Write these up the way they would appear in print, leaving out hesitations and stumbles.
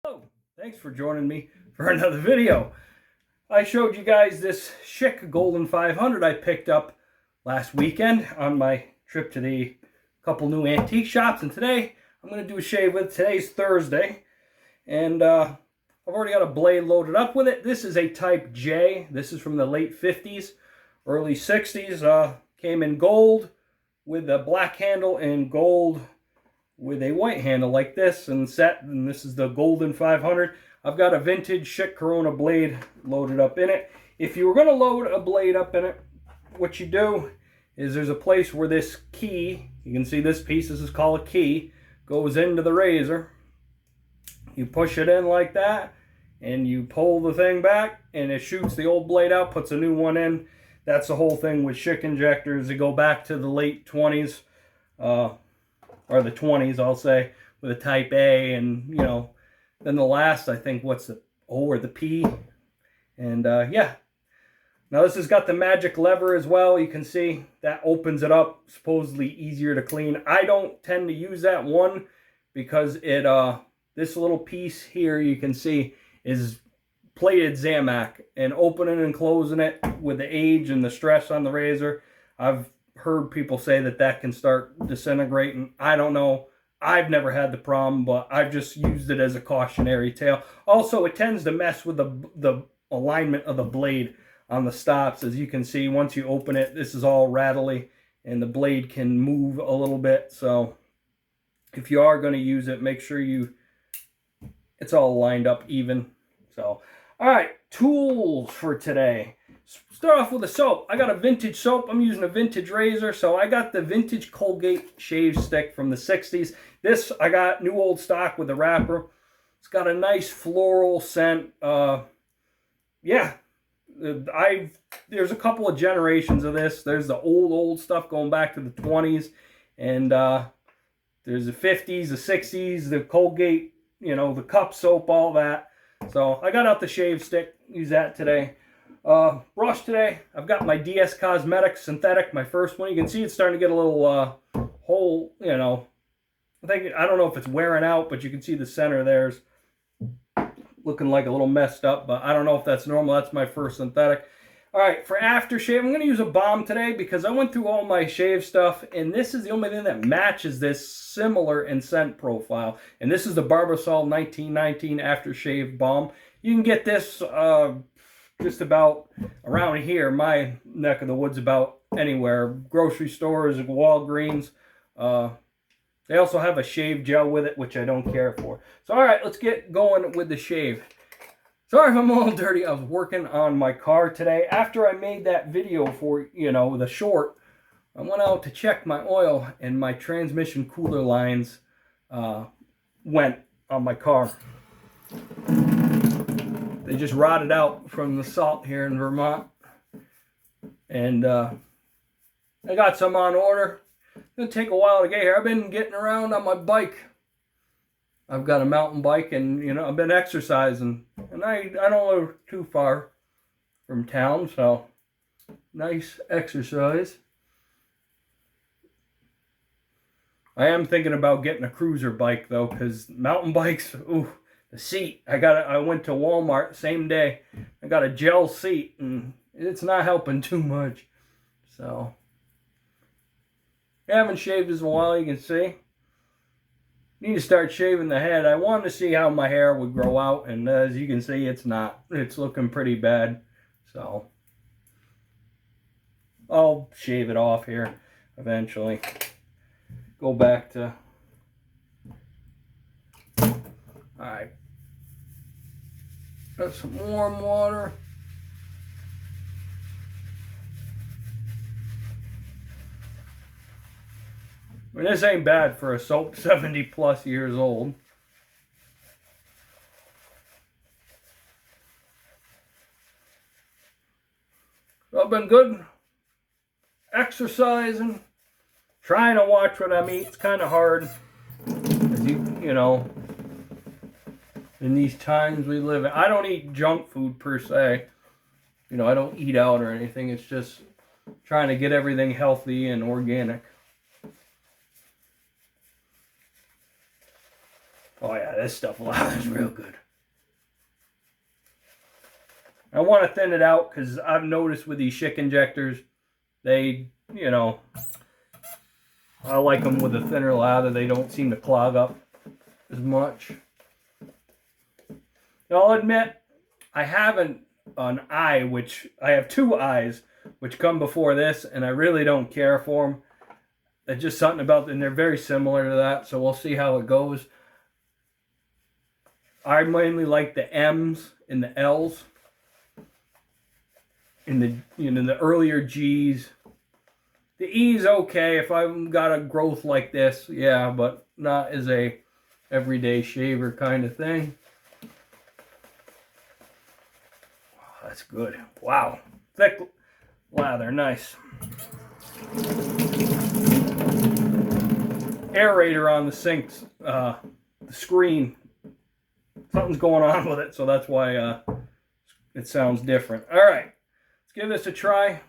Hello, thanks for joining me for another video. I showed you guys this Schick Golden 500 I picked up last weekend on my trip to the couple new antique shops, and today I'm going to do a shave with. Today's Thursday, and I've already got a blade loaded up with it. This is a Type J. This is from the late 50s, early 60s. Came in gold with a black handle and gold with a white handle like this and set, and this is the Golden 500. I've got a vintage Schick Corona blade loaded up in it. If you were going to load a blade up in it, what you do is there's a place where this key, you can see this piece, this is called a key, goes into the razor. You push it in like that, and you pull the thing back, and it shoots the old blade out, puts a new one in. That's the whole thing with Schick injectors. They go back to the late 20s. Or the 20s, I'll say, with a Type A, and, you know, then the last, I think, what's the O or the P? And, yeah. Now, this has got the magic lever as well. You can see that opens it up, supposedly easier to clean. I don't tend to use that one because it, this little piece here, you can see, is plated Zamac, and opening and closing it with the age and the stress on the razor, I've heard people say that that can start disintegrating. I don't know. I've never had the problem, but I've just used it as a cautionary tale. Also, it tends to mess with the alignment of the blade on the stops. As you can see, once you open it, this is all rattly, and the blade can move a little bit. So if you are going to use it, make sure it's all lined up even. So, all right, tools for today. Start off with a soap. I got a vintage soap. I'm using a vintage razor. So I got the vintage Colgate shave stick from the 60s. This I got new old stock with the wrapper. It's got a nice floral scent. Yeah, there's a couple of generations of this. There's the old stuff going back to the 20s. And there's the 50s, the 60s, the Colgate, you know, the cup soap, all that. So I got out the shave stick. Use that today. Brush today, I've got my DS Cosmetics synthetic, my first one. You can see it's starting to get a little hole, you know. I don't know if it's wearing out, but you can see the center there's looking like a little messed up, but I don't know if that's normal. That's my first synthetic. All right, for aftershave, I'm going to use a balm today because I went through all my shave stuff, and this is the only thing that matches this similar in scent profile. And this is the Barbasol 1919 Aftershave Balm. You can get this just about around here, my neck of the woods, about anywhere. Grocery stores, Walgreens. They also have a shave gel with it, which I don't care for. So, all right, let's get going with the shave. Sorry if I'm a little dirty. I was working on my car today. After I made that video for, you know, the short, I went out to check my oil, and my transmission cooler lines went on my car. They just rotted out from the salt here in Vermont. And I got some on order. It's going to take a while to get here. I've been getting around on my bike. I've got a mountain bike, and, you know, I've been exercising. And I don't live too far from town, so nice exercise. I am thinking about getting a cruiser bike, though, because mountain bikes, ooh. The seat, I went to Walmart same day. I got a gel seat, and it's not helping too much. So, I haven't shaved in a while, you can see. Need to start shaving the head. I wanted to see how my hair would grow out, and as you can see, it's not. It's looking pretty bad. So, I'll shave it off here eventually. Go back to... Alright. Got some warm water. I mean, this ain't bad for a soap 70 plus years old. So I've been good exercising, trying to watch what I eat. It's kind of hard, as you know, in these times we live in. I don't eat junk food per se. You know, I don't eat out or anything. It's just trying to get everything healthy and organic. Oh yeah, this stuff is real good. I want to thin it out because I've noticed with these Schick injectors, they, you know, I like them with a thinner lather. They don't seem to clog up as much. Now, I'll admit, I have an eye, which I have two eyes, which come before this, and I really don't care for them. It's just something about them. They're very similar to that, so we'll see how it goes. I mainly like the M's and the L's. In the, you know, the earlier G's. The E's okay if I've got a growth like this, yeah, but not as a everyday shaver kind of thing. Oh, that's good. Wow. Thick lather, nice. Aerator on the sinks, the screen. Something's going on with it, so that's why it sounds different. All right. Let's give this a try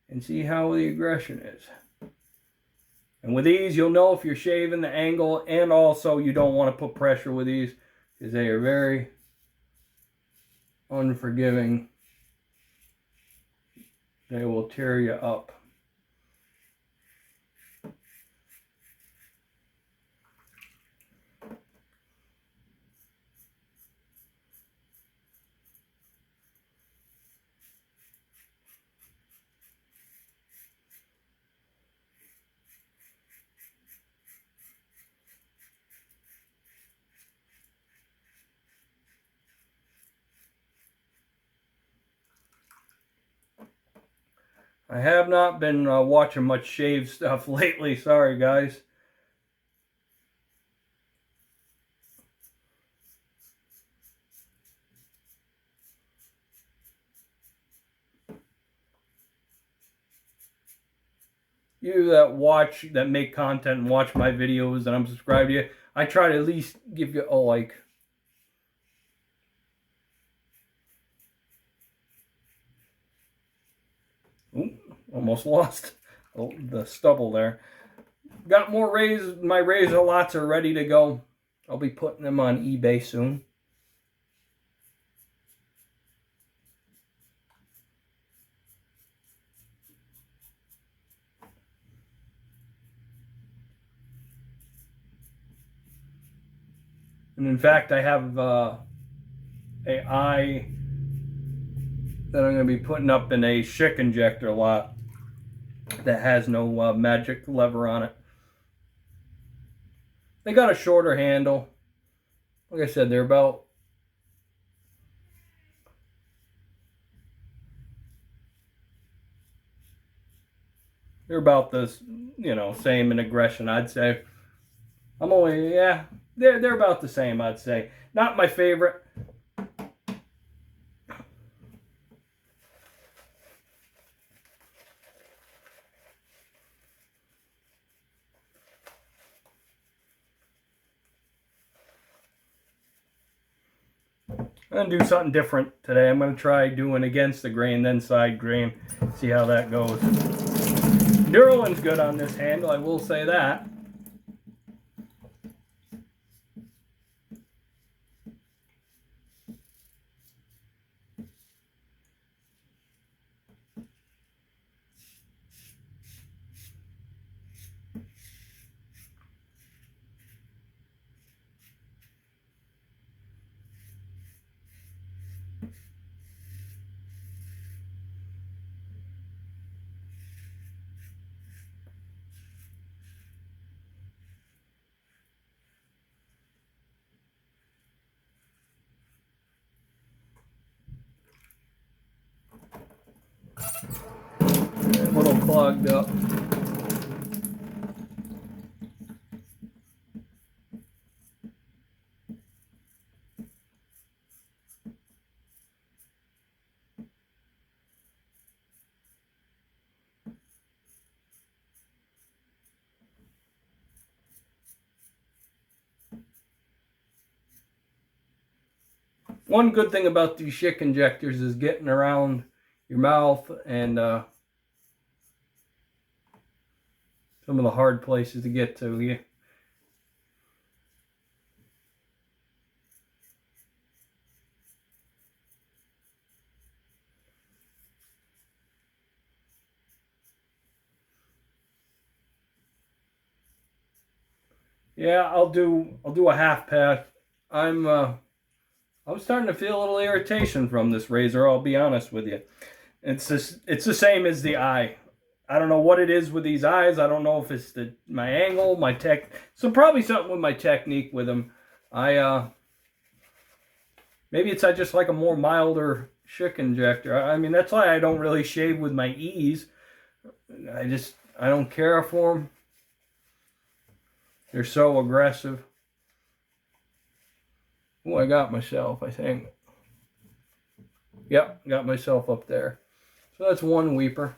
and see how the aggression is. And with these, you'll know if you're shaving the angle, and also you don't want to put pressure with these because they are very unforgiving. They will tear you up. I have not been watching much shave stuff lately. Sorry, guys. You that make content and watch my videos and I'm subscribed to you, I try to at least give you a like. Ooh, almost lost the stubble there. Got more razors. My razor lots are ready to go. I'll be putting them on eBay soon. And in fact, I have a eye that I'm going to be putting up in a Schick injector lot that has no magic lever on it. They got a shorter handle. Like I said, they're about this, you know, same in aggression, I'd say. I'm only, yeah, they're about the same, I'd say. Not my favorite. I'm going to do something different today. I'm going to try doing against the grain, then side grain. See how that goes. Duralin's good on this handle, I will say that. A little clogged up. One good thing about these Schick injectors is getting around your mouth and some of the hard places to get to. Yeah, I'll do a half pass. I'm starting to feel a little irritation from this razor, I'll be honest with you. It's the same as the eye. I don't know what it is with these eyes. I don't know if it's my angle, my tech. So probably something with my technique with them. Maybe it's I just like a more milder Schick injector. I mean, that's why I don't really shave with my ease. I don't care for them. They're so aggressive. Oh, I got myself, I think. Yep, got myself up there. So that's one weeper.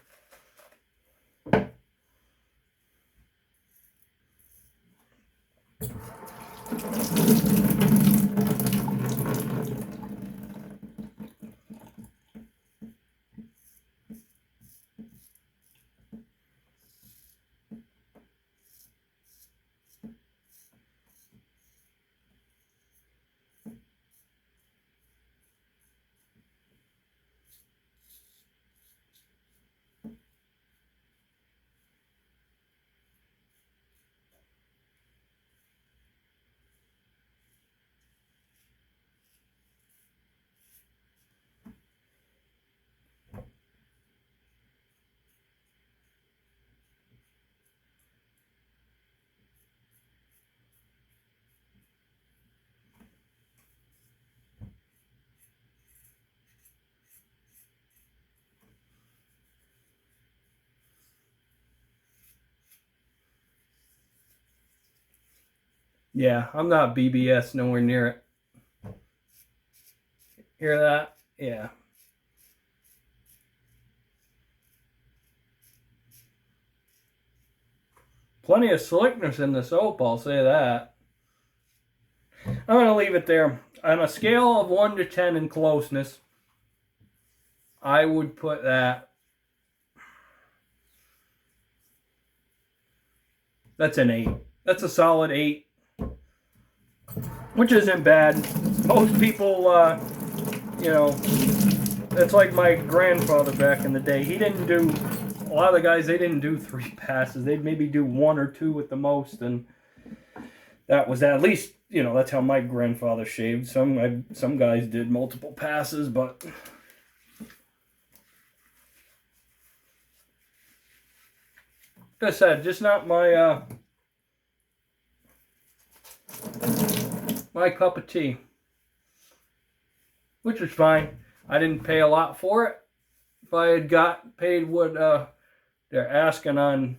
Yeah, I'm not BBS, nowhere near it. Hear that? Yeah. Plenty of slickness in the soap, I'll say that. I'm going to leave it there. On a scale of 1 to 10 in closeness, I would put that. That's an 8. That's a solid 8. Which isn't bad. Most people, you know, it's like my grandfather back in the day. He didn't do, a lot of the guys, they didn't do 3 passes. They'd maybe do 1 or 2 at the most. And that was at least, you know, that's how my grandfather shaved. Some guys did multiple passes, but like I said, just not my my cup of tea, which is fine. I didn't pay a lot for it. If I had paid what they're asking on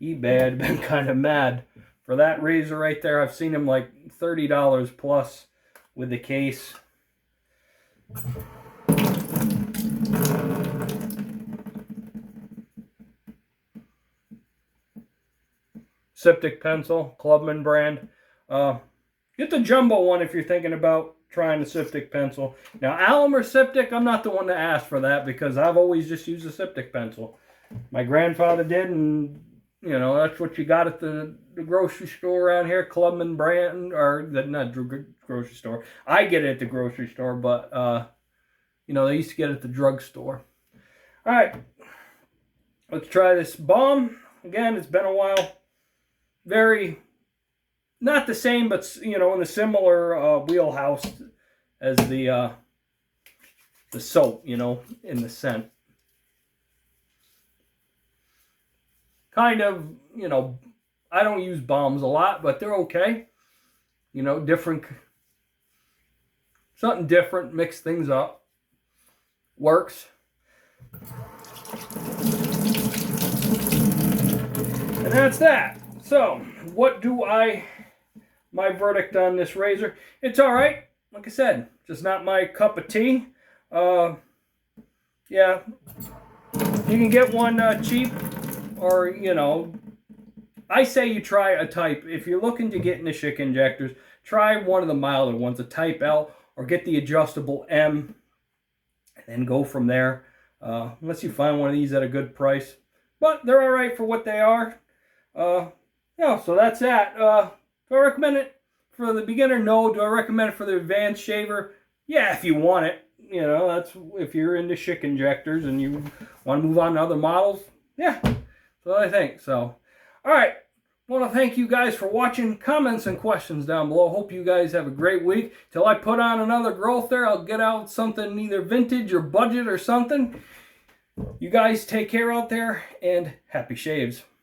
eBay, I'd been kind of mad. For that razor right there, I've seen them like $30 plus with the case. Styptic pencil, Clubman brand. Get the jumbo one if you're thinking about trying the Styptic pencil. Now, alum or Styptic, I'm not the one to ask for that because I've always just used a Styptic pencil. My grandfather did, and you know, that's what you got at the grocery store around here, Clubman brand, or not grocery store. I get it at the grocery store, but you know, they used to get it at the drugstore. All right, let's try this balm. Again, it's been a while. Very, not the same, but you know, in the similar wheelhouse as the soap, you know, in the scent. Kind of, you know, I don't use balms a lot, but they're okay. You know, different, something different, mix things up. Works. And that's that. So, what do my verdict on this razor? It's all right. Like I said, just not my cup of tea. Yeah, you can get one cheap, or, you know, I say you try a type. If you're looking to get into Schick injectors, try one of the milder ones, a type L, or get the adjustable M, and then go from there. Unless you find one of these at a good price. But they're all right for what they are. Yeah, so that's that. Do I recommend it for the beginner? No. Do I recommend it for the advanced shaver? Yeah, if you want it. You know, that's if you're into Schick injectors and you want to move on to other models. Yeah, that's what I think. So, all right. I want to thank you guys for watching. Comments and questions down below. Hope you guys have a great week. Till I put on another growth there, I'll get out something either vintage or budget or something. You guys take care out there, and happy shaves.